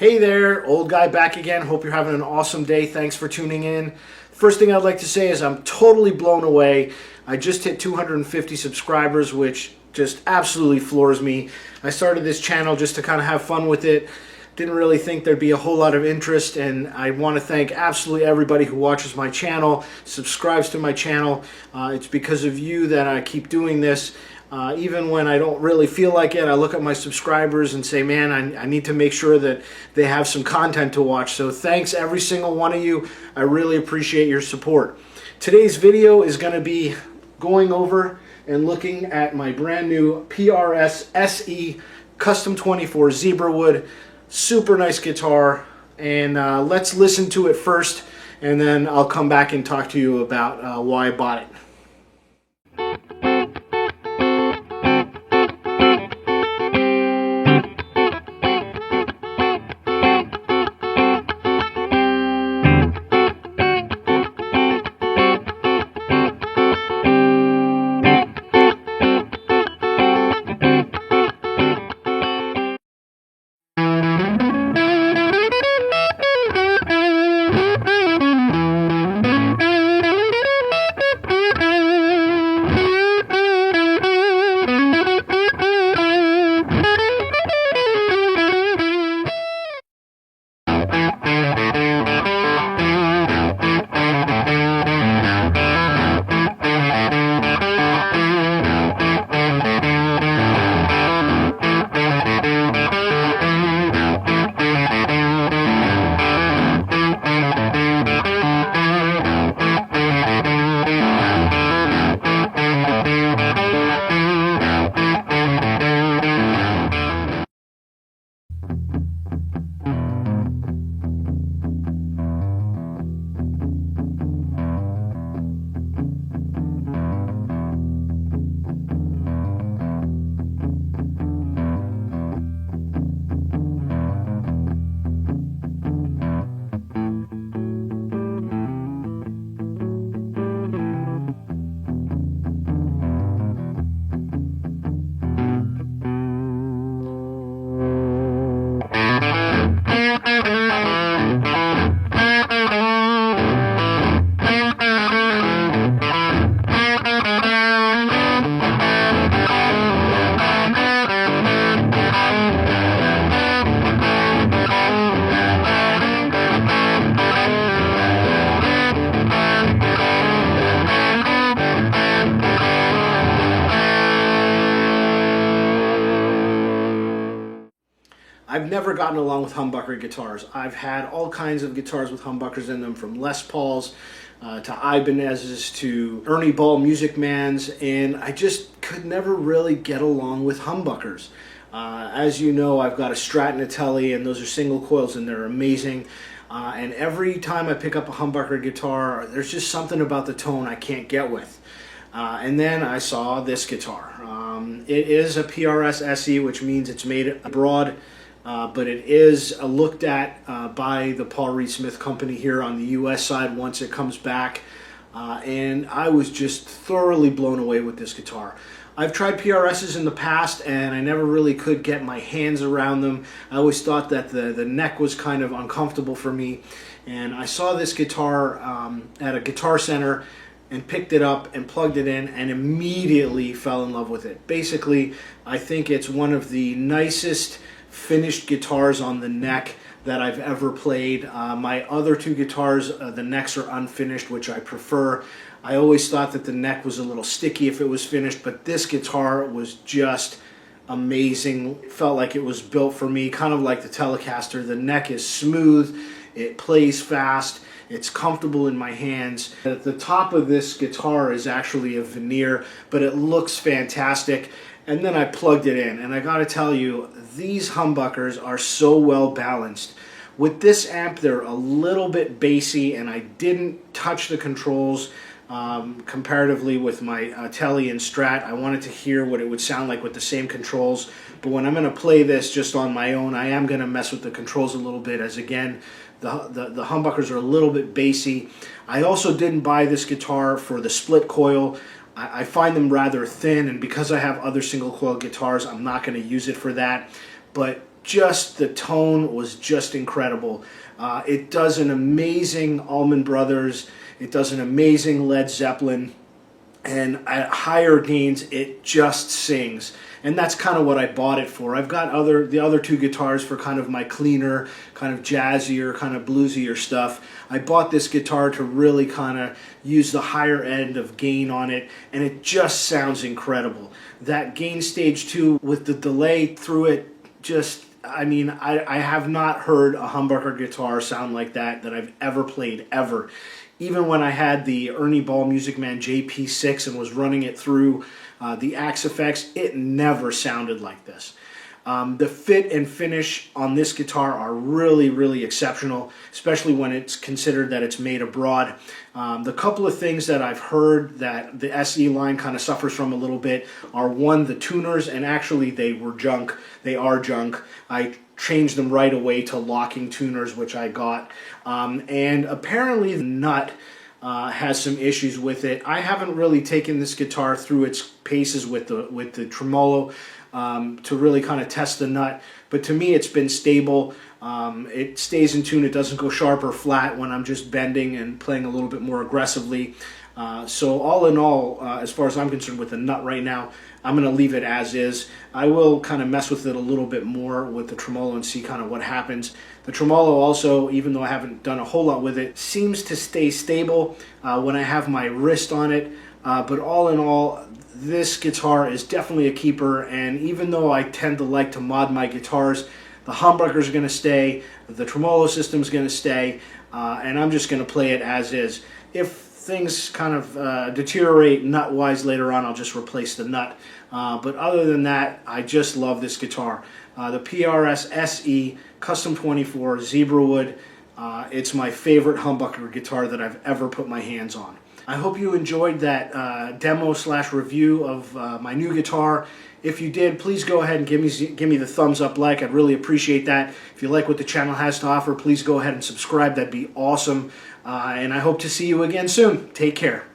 Hey there, old guy back again. Hope you're having an awesome day. Thanks for tuning in. First thing I'd like to say is I'm totally blown away. I just hit 250 subscribers, which just absolutely floors me. I started this channel just to kind of have fun with it. Didn't really think there'd be a whole lot of interest, and I want to thank absolutely everybody who watches my channel, subscribes to my channel. It's because of you that I keep doing this. Even when I don't really feel like it, I look at my subscribers and say, man, I need to make sure that they have some content to watch. So thanks every single one of you. I really appreciate your support. Today's video is going to be going over and looking at my brand new PRS SE Custom 24 Zebrawood. Super nice guitar, and let's listen to it first, and then I'll come back and talk to you about why I bought it. I've never gotten along with humbucker guitars. I've had all kinds of guitars with humbuckers in them, from Les Pauls to Ibanez's to Ernie Ball Music Man's, and I just could never really get along with humbuckers. As you know, I've got a Strat and a Tele, and those are single coils, and they're amazing. And every time I pick up a humbucker guitar, there's just something about the tone I can't get with. And then I saw this guitar. It is a PRS SE, which means it's made abroad. But it is looked at by the Paul Reed Smith Company here on the US side once it comes back, and I was just thoroughly blown away with this guitar. I've tried PRSs in the past, and I never really could get my hands around them. I always thought that the neck was kind of uncomfortable for me, and I saw this guitar at a Guitar Center and picked it up and plugged it in and immediately fell in love with it. Basically, I think it's one of the nicest finished guitars on the neck that I've ever played. My other two guitars, the necks are unfinished, which I prefer. I always thought that the neck was a little sticky if it was finished, but this guitar was just amazing. It felt like it was built for me, kind of like the Telecaster. The neck is smooth, it plays fast, it's comfortable in my hands. At the top of this guitar is actually a veneer, but it looks fantastic. And then I plugged it in, and I gotta tell you, these humbuckers are so well balanced. With this amp, they're a little bit bassy, and I didn't touch the controls comparatively with my Tele and Strat. I wanted to hear what it would sound like with the same controls, but when I'm gonna play this just on my own, I am gonna mess with the controls a little bit, as again, the humbuckers are a little bit bassy. I also didn't buy this guitar for the split coil. I find them rather thin, and because I have other single coil guitars, I'm not going to use it for that. But just the tone was just incredible. It does an amazing Allman Brothers. It does an amazing Led Zeppelin. And at higher gains, it just sings. And that's kind of what I bought it for. I've got the other two guitars for kind of my cleaner, kind of jazzier, kind of bluesier stuff. I bought this guitar to really kind of use the higher end of gain on it, and it just sounds incredible. That gain stage 2 with the delay through it, just, I mean, I have not heard a humbucker guitar sound like that I've ever played, ever. Even when I had the Ernie Ball Music Man JP6 and was running it through the Axe effects, it never sounded like this. The fit and finish on this guitar are really, really exceptional, especially when it's considered that it's made abroad. The couple of things that I've heard that the SE line kind of suffers from a little bit are, one, the tuners, and actually they were junk. They are junk. I changed them right away to locking tuners, which I got. And apparently the nut has some issues with it. I haven't really taken this guitar through its paces with the tremolo to really kind of test the nut, but to me it's been stable. It stays in tune. It doesn't go sharp or flat when I'm just bending and playing a little bit more aggressively. So all in all, as far as I'm concerned with the nut right now, I'm going to leave it as is. I will kind of mess with it a little bit more with the tremolo and see kind of what happens. The tremolo also, even though I haven't done a whole lot with it, seems to stay stable when I have my wrist on it. But all in all, this guitar is definitely a keeper, and even though I tend to like to mod my guitars, the humbuckers are going to stay, the tremolo system is going to stay, and I'm just going to play it as is. If things kind of deteriorate nut-wise later on, I'll just replace the nut. But other than that, I just love this guitar. The PRS SE Custom 24 Zebrawood, it's my favorite humbucker guitar that I've ever put my hands on. I hope you enjoyed that demo/review of my new guitar. If you did, please go ahead and give me the thumbs up like. I'd really appreciate that. If you like what the channel has to offer, please go ahead and subscribe. That'd be awesome. And I hope to see you again soon. Take care.